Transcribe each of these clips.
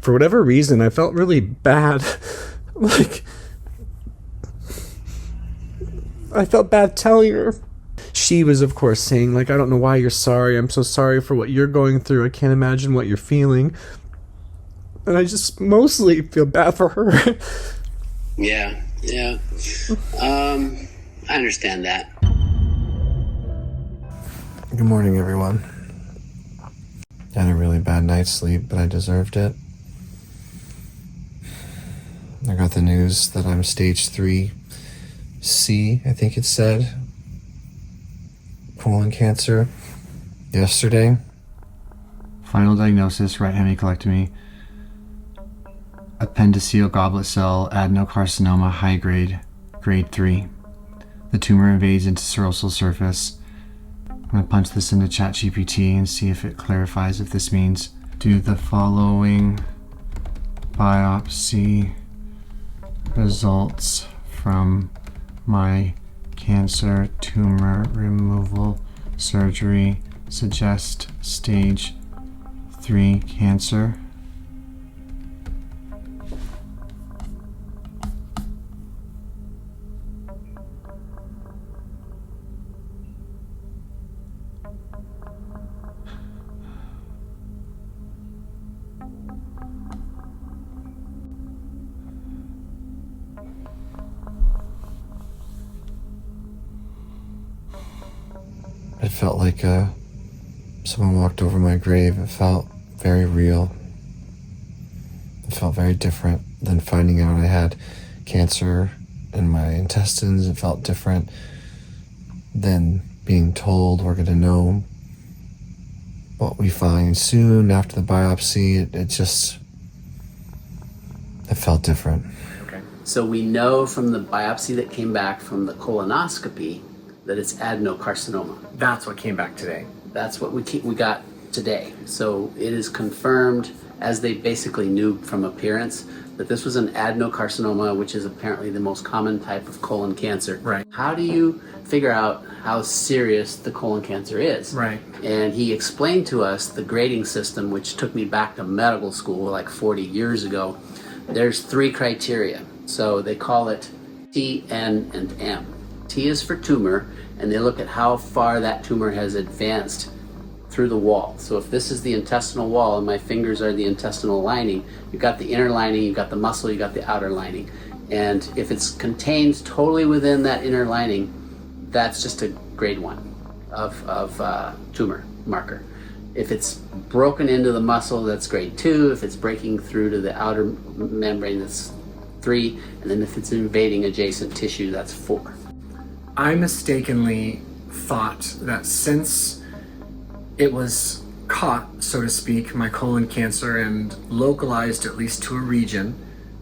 for whatever reason, I felt really bad. Like, I felt bad telling her. She was, of course, saying, like, I don't know why you're sorry. I'm so sorry for what you're going through. I can't imagine what you're feeling. And I just mostly feel bad for her. Yeah. I understand that. Good morning, everyone. I had a really bad night's sleep, but I deserved it. I got the news that I'm stage 3C, I think it said, colon cancer yesterday. Final diagnosis, right hemicolectomy, appendiceal goblet cell adenocarcinoma, high grade, grade 3. The tumor invades into serosal surface. I'm going to punch this into ChatGPT and see if it clarifies if this means do the following biopsy results from my cancer tumor removal surgery suggest stage 3 cancer. It felt like someone walked over my grave. It felt very real. It felt very different than finding out I had cancer in my intestines. It felt different than being told we're going to know what we find soon after the biopsy. It felt different. Okay. So we know from the biopsy that came back from the colonoscopy that it's adenocarcinoma. That's what came back today. That's what we got today. So it is confirmed, as they basically knew from appearance, that this was an adenocarcinoma, which is apparently the most common type of colon cancer. Right. How do you figure out how serious the colon cancer is? Right. And he explained to us the grading system, which took me back to medical school like 40 years ago. There's 3 criteria. So they call it T, N, and M. T is for tumor, and they look at how far that tumor has advanced through the wall. So if this is the intestinal wall and my fingers are the intestinal lining, you've got the inner lining, you've got the muscle, you've got the outer lining. And if it's contained totally within that inner lining, that's just a grade 1 of tumor marker. If it's broken into the muscle, that's grade 2. If it's breaking through to the outer membrane, that's 3. And then if it's invading adjacent tissue, that's 4. I mistakenly thought that since it was caught, so to speak, my colon cancer, and localized at least to a region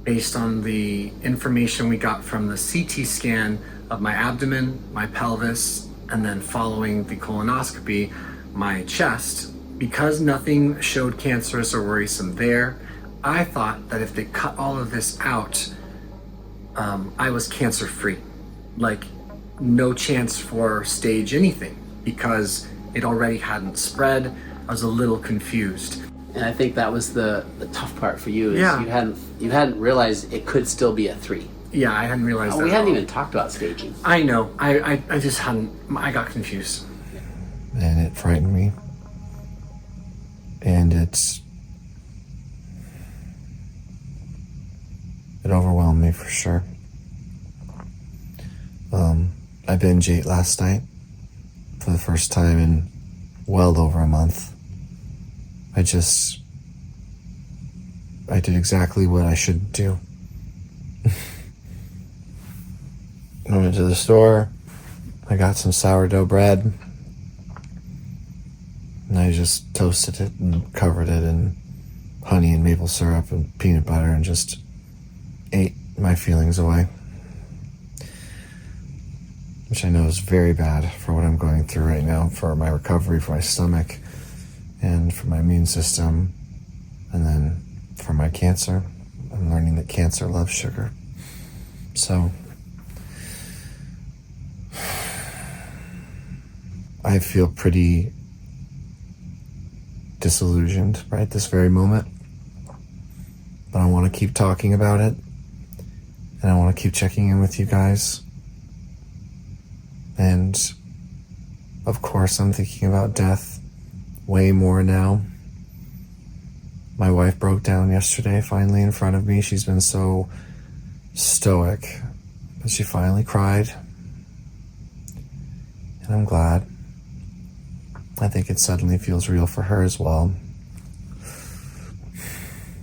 based on the information we got from the CT scan of my abdomen, my pelvis, and then following the colonoscopy, my chest, because nothing showed cancerous or worrisome there, I thought that if they cut all of this out, I was cancer-free. Like, no chance for stage anything, because it already hadn't spread. I was a little confused. And I think that was the tough part for you, is Yeah. you hadn't realized it could still be a 3. Yeah, I hadn't realized that. We at hadn't all. even talked about staging. I know. I just hadn't. I got confused. And it frightened me. And it overwhelmed me for sure. I binge ate last night for the first time in well over a month. I did exactly what I should do. I went to the store, I got some sourdough bread, and I just toasted it and covered it in honey and maple syrup and peanut butter and just ate my feelings away. Which I know is very bad for what I'm going through right now, for my recovery, for my stomach, and for my immune system, and then for my cancer. I'm learning that cancer loves sugar. So I feel pretty disillusioned right this very moment. I want to keep talking about it. And I want to keep checking in with you guys. And of course, I'm thinking about death way more now. My wife broke down yesterday, finally in front of me. She's been so stoic, but she finally cried. And I'm glad. I think it suddenly feels real for her as well.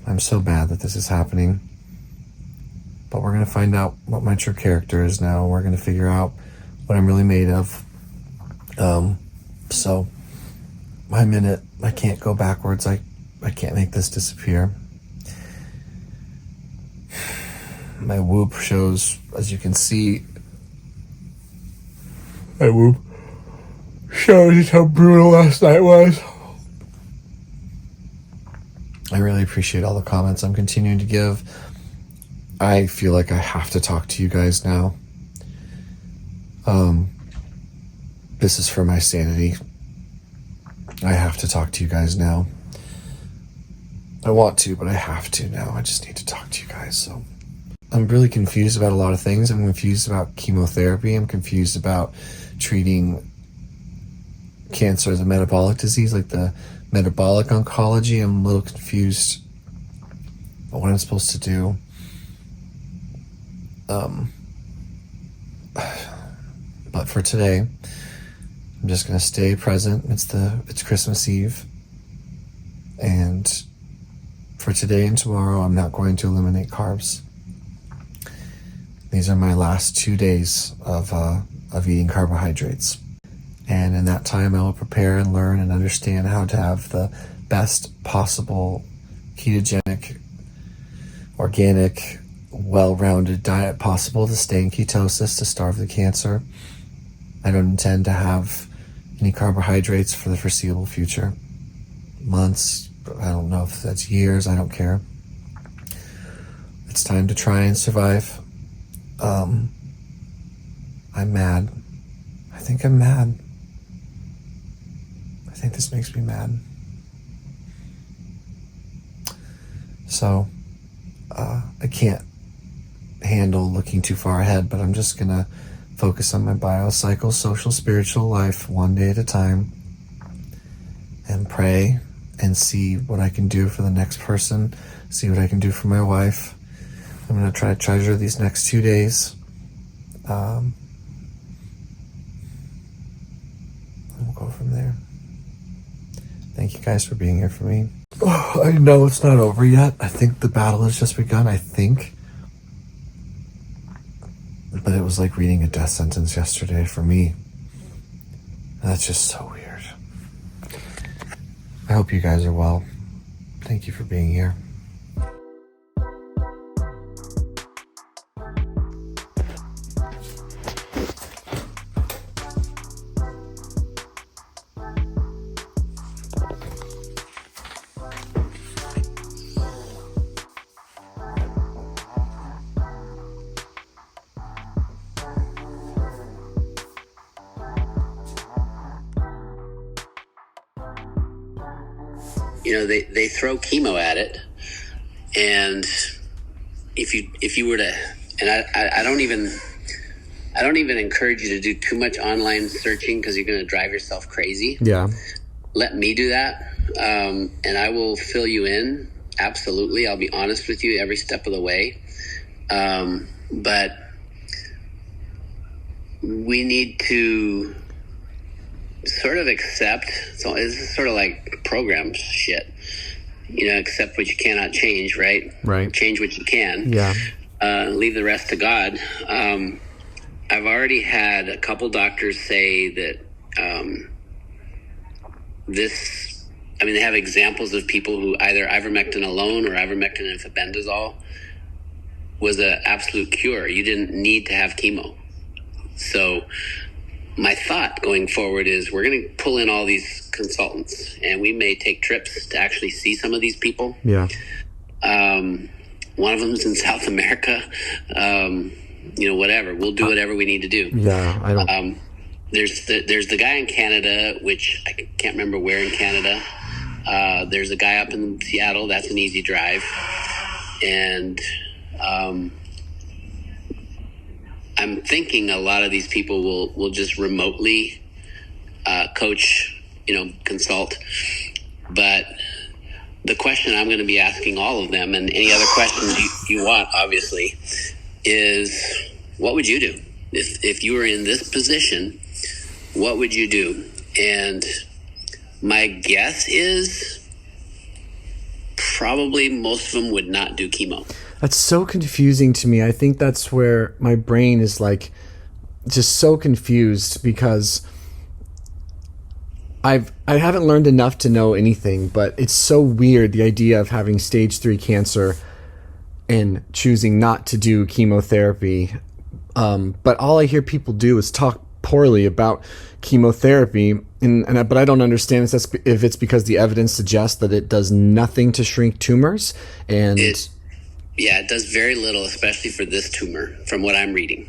I'm so bad that this is happening. But we're going to find out what my true character is now. We're going to figure out what I'm really made of. So I'm in it. I can't go backwards. I can't make this disappear. My Whoop shows, as you can see, my Whoop shows how brutal last night was. I really appreciate all the comments I'm continuing to give. I feel like I have to talk to you guys now. This is for my sanity. I have to talk to you guys now. I want to, but I have to now. I just need to talk to you guys. So I'm really confused about a lot of things. I'm confused about chemotherapy. I'm confused about treating cancer as a metabolic disease, like the metabolic oncology. I'm a little confused about what I'm supposed to do. But for today, I'm just gonna stay present. It's Christmas Eve, and for today and tomorrow, I'm not going to eliminate carbs. These are my last 2 days of eating carbohydrates, and in that time, I will prepare and learn and understand how to have the best possible ketogenic, organic, well-rounded diet possible to stay in ketosis, to starve the cancer. I don't intend to have any carbohydrates for the foreseeable future. Months, I don't know if that's years, I don't care. It's time to try and survive. I'm mad. I think I'm mad. I think this makes me mad. So, I can't handle looking too far ahead, but I'm just gonna focus on my biocycle, social, spiritual life one day at a time, and pray and see what I can do for the next person, see what I can do for my wife. I'm gonna try to treasure these next 2 days. And we'll go from there. Thank you guys for being here for me. Oh, I know it's not over yet. I think the battle has just begun, I think. But it was like reading a death sentence yesterday for me. That's just so weird. I hope you guys are well. Thank you for being here. You know, they throw chemo at it, and if you were to, and I don't even encourage you to do too much online searching because you're going to drive yourself crazy. Yeah. Let me do that, and I will fill you in. Absolutely, I'll be honest with you every step of the way. But we need to sort of accept, so this is sort of like program shit, you know, accept what you cannot change, right? Right. Change what you can. Yeah. Leave the rest to God. I've already had a couple doctors say that they have examples of people who either ivermectin alone or ivermectin and febendazole was an absolute cure. You didn't need to have chemo. So my thought going forward is we're going to pull in all these consultants, and we may take trips to actually see some of these people. Yeah. One of them is in South America. Whatever. We'll do whatever we need to do. Yeah, I don't. There's the guy in Canada, which I can't remember where in Canada. There's a guy up in Seattle. That's an easy drive. And I'm thinking a lot of these people will just remotely coach, consult. But the question I'm going to be asking all of them, and any other questions you want, obviously, is what would you do? If you were in this position, what would you do? And my guess is probably most of them would not do chemo. That's so confusing to me. I think that's where my brain is like just so confused, because I haven't learned enough to know anything, but it's so weird, the idea of having stage 3 cancer and choosing not to do chemotherapy. But all I hear people do is talk poorly about chemotherapy, but I don't understand if it's because the evidence suggests that it does nothing to shrink tumors. And it does very little, especially for this tumor, from what I'm reading.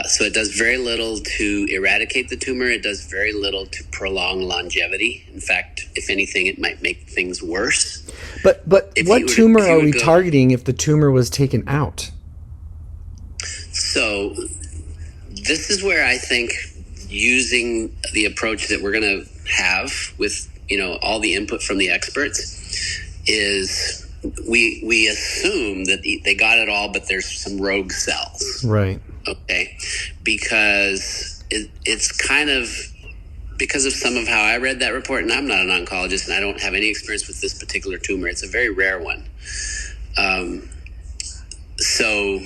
So it does very little to eradicate the tumor. It does very little to prolong longevity. In fact, if anything, it might make things worse. But what tumor are we targeting if the tumor was taken out? So this is where I think using the approach that we're going to have with, all the input from the experts is we assume that they got it all, but there's some rogue cells. Right. Okay. Because it's kind of because of some of how I read that report, and I'm not an oncologist and I don't have any experience with this particular tumor. It's a very rare one. So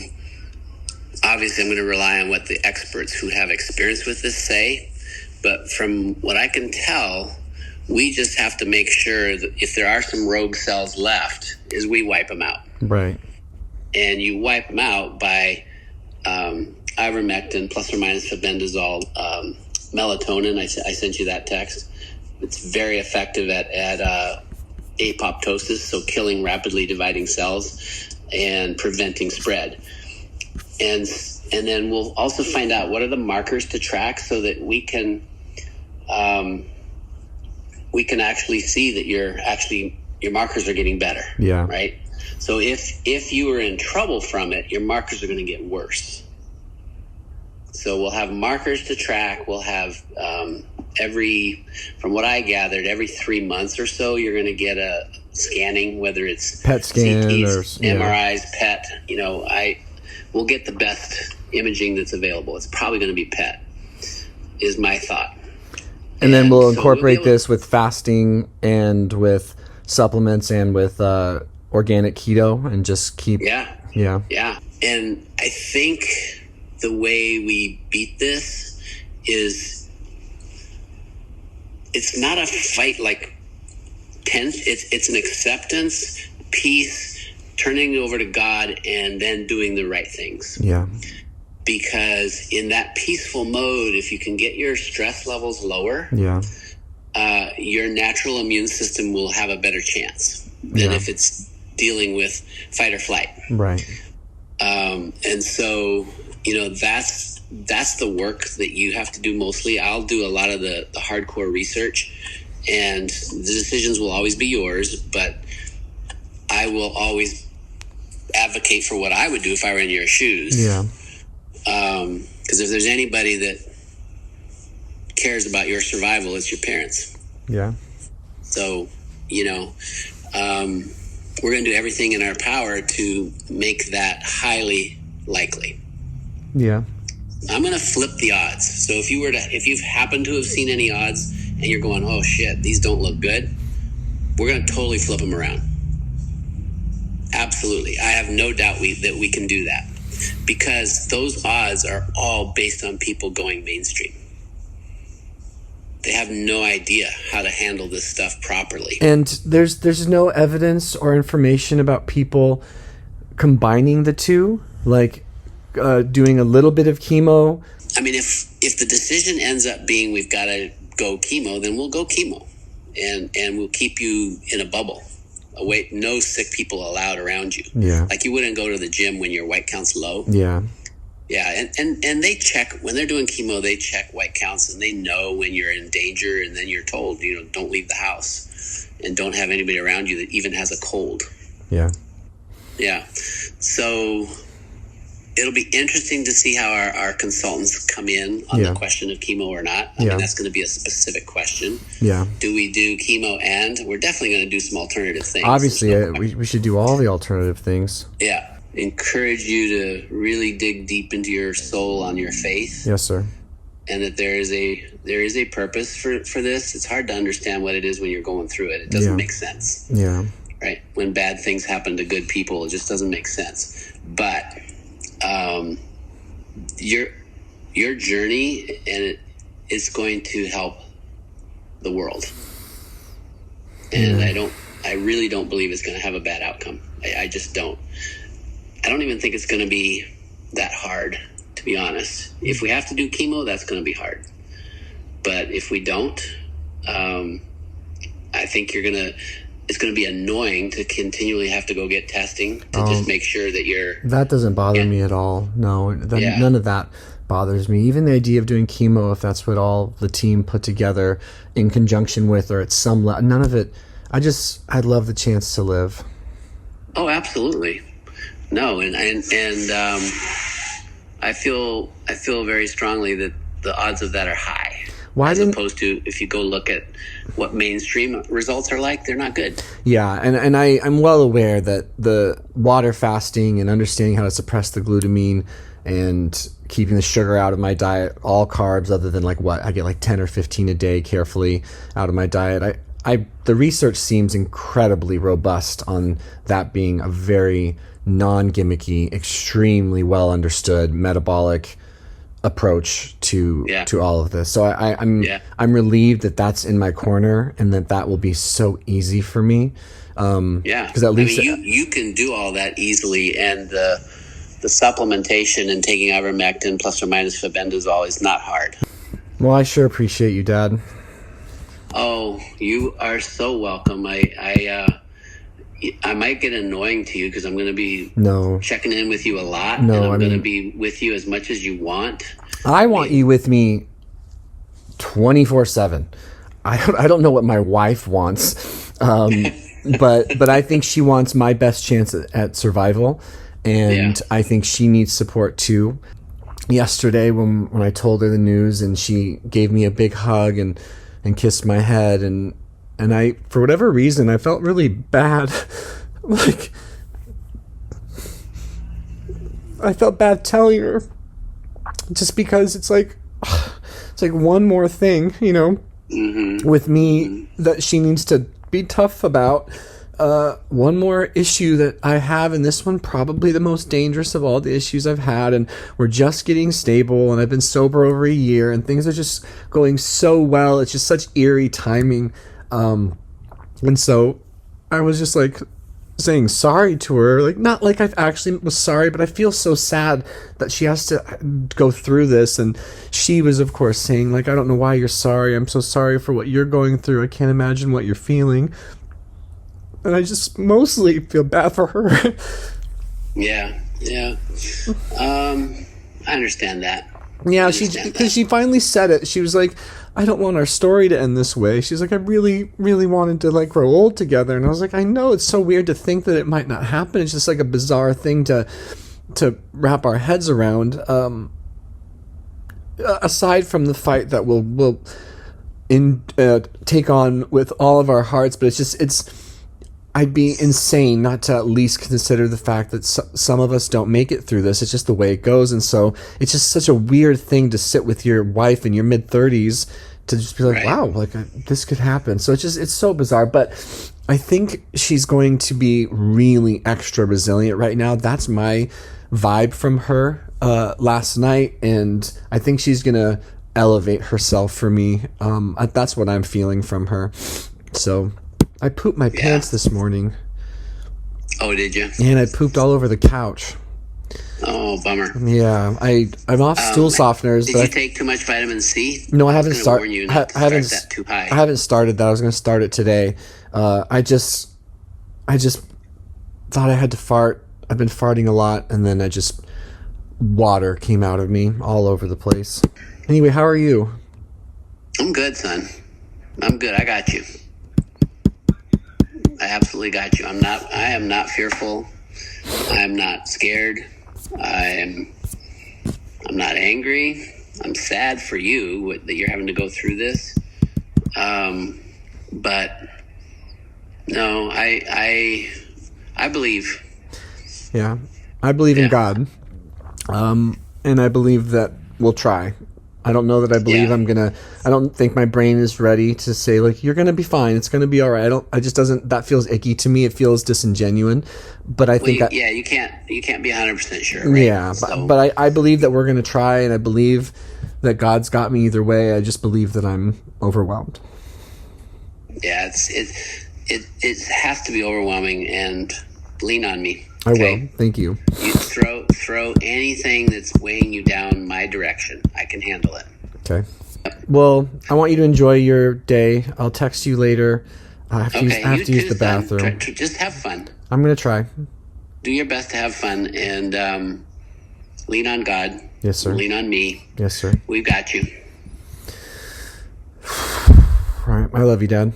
obviously I'm going to rely on what the experts who have experience with this say. But from what I can tell, we just have to make sure that if there are some rogue cells left, is we wipe them out. Right. And you wipe them out by ivermectin plus or minus febendazole, melatonin. I sent you that text. It's very effective at apoptosis, so killing rapidly dividing cells and preventing spread. And then we'll also find out what are the markers to track so that we can actually see that your markers are getting better. Yeah. Right. So if you are in trouble from it, your markers are going to get worse. So we'll have markers to track. We'll have from what I gathered, every 3 months or so, you're going to get a scanning, whether it's PET scan CTs, or MRIs, PET. We'll get the best imaging that's available. It's probably going to be PET, is my thought. And then we'll incorporate this with fasting and with supplements and with organic keto and just keep... Yeah. And I think the way we beat this is it's not a fight like tense. It's an acceptance, peace, turning it over to God, and then doing the right things. Yeah. Because in that peaceful mode, if you can get your stress levels lower, your natural immune system will have a better chance than if it's dealing with fight or flight. Right. And so, that's the work that you have to do mostly. I'll do a lot of the hardcore research, and the decisions will always be yours, but I will always advocate for what I would do if I were in your shoes. Yeah. Because if there's anybody that cares about your survival, it's your parents. Yeah. So, we're going to do everything in our power to make that highly likely. Yeah. I'm going to flip the odds. So if you've happened to have seen any odds and you're going, oh shit, these don't look good, we're going to totally flip them around. Absolutely. I have no doubt that we can do that, because those odds are all based on people going mainstream. They have no idea how to handle this stuff properly. And there's no evidence or information about people combining the two, like doing a little bit of chemo. I mean, if the decision ends up being we've got to go chemo, then we'll go chemo, and we'll keep you in a bubble. Away, no sick people allowed around you. Yeah. Like you wouldn't go to the gym when your white count's low. Yeah. Yeah, and they check when they're doing chemo. They check white counts, and they know when you're in danger. And then you're told, don't leave the house, and don't have anybody around you that even has a cold. Yeah. Yeah. So it'll be interesting to see how our consultants come in on the question of chemo or not. I mean, that's going to be a specific question. Yeah. Do we do chemo and we're definitely going to do some alternative things. Obviously, we should do all the alternative things. Yeah. Encourage you to really dig deep into your soul on your faith. Yes, sir. And that there is a purpose for this. It's hard to understand what it is when you're going through it. It doesn't make sense. Yeah. Right? When bad things happen to good people, it just doesn't make sense. But your journey and it is going to help the world. And I really don't believe it's going to have a bad outcome. I just don't. I don't even think it's going to be that hard, to be honest. If we have to do chemo, that's going to be hard. But if we don't, I think it's going to be annoying to continually have to go get testing to just make sure that you're... That doesn't bother me at all. No, none of that bothers me. Even the idea of doing chemo, if that's what all the team put together in conjunction with or at some level, none of it. I'd love the chance to live. Oh, absolutely. No, and I feel very strongly that the odds of that are high. As opposed to if you go look at what mainstream results are like, they're not good. Yeah, and I'm well aware that the water fasting and understanding how to suppress the glutamine and keeping the sugar out of my diet, all carbs other than I get 10 or 15 a day carefully out of my diet. The research seems incredibly robust on that being a very non-gimmicky, extremely well understood metabolic approach to all of this. So I'm relieved that that's in my corner and that will be so easy for me. Because at least you can do all that easily, and the supplementation and taking ivermectin plus or minus febendazole is not hard. Well, I sure appreciate you, Dad. Oh, you are so welcome. I might get annoying to you because I'm going to be checking in with you a lot. And I'm going to be with you as much as you want. I want you with me 24/7. I don't know what my wife wants, but I think she wants my best chance at survival, and I think she needs support too. Yesterday, when I told her the news, and she gave me a big hug and kissed my head, and I, for whatever reason, I felt really bad. I felt bad telling her, just because it's like one more thing, with me that she needs to be tough about. One more issue that I have, and this one probably the most dangerous of all the issues I've had, and we're just getting stable, and I've been sober over a year, and things are just going so well. It's just such eerie timing. And so I was just saying sorry to her, not like I actually was sorry, but I feel so sad that she has to go through this. And she was, of course, saying I don't know why you're sorry. I'm so sorry for what you're going through. I can't imagine what you're feeling. And I just mostly feel bad for her. Yeah. I understand that. Yeah, because she finally said it. She was like, I don't want our story to end this way. She's like, I really, really wanted to grow old together. And I was like, I know, it's so weird to think that it might not happen. It's just a bizarre thing to wrap our heads around. Aside from the fight that we'll take on with all of our hearts, but I'd be insane not to at least consider the fact that some of us don't make it through this. It's just the way it goes. And so it's just such a weird thing to sit with your wife in your mid-30s to just be like, wow, this could happen. So it's so bizarre. But I think she's going to be really extra resilient right now. That's my vibe from her last night. And I think she's going to elevate herself for me. That's what I'm feeling from her. So I pooped my pants this morning. Oh, did you? And I pooped all over the couch. Oh, bummer. Yeah, I'm off stool softeners. Did you take too much vitamin C? No, I haven't started. I haven't that too high. I haven't started that. I was going to start it today. I just thought I had to fart. I've been farting a lot, and then water came out of me all over the place. Anyway, how are you? I'm good, son. I'm good. I got you. I absolutely got you. I am not fearful I'm not scared. I'm not angry. I'm sad for you that you're having to go through this. But no, I believe. Yeah, I believe in Yeah. God, and I believe that we'll try. I don't know that I believe Yeah. I'm gonna. I don't think my brain is ready to say like you're gonna be fine. It's gonna be all right. I just doesn't. That feels icky to me. It feels disingenuine. But I think You can't be 100% sure, right? yeah. So, But I believe that we're gonna try, and I believe that God's got me either way. I just believe that I'm overwhelmed. yeah, it has to be overwhelming, and lean on me. I Okay? will. Thank you. You throw anything that's weighing you down my direction. I can handle it. Okay. Well, I want you to enjoy your day. I'll text you later. I have to use, Okay, I have you to use too, the son. bathroom. Just have fun. I'm gonna try. Do your best to have fun, and lean on God. Yes, sir. Lean on me. Yes, sir. We've got you. All right. I love you, Dad.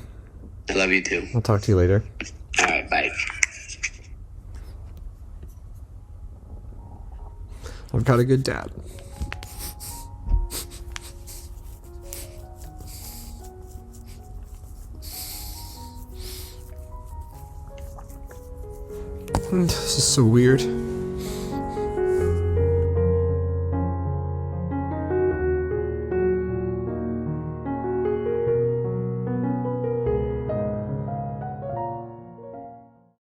I love you too. I'll talk to you later. All right, bye. I've got a good dad. This is so weird.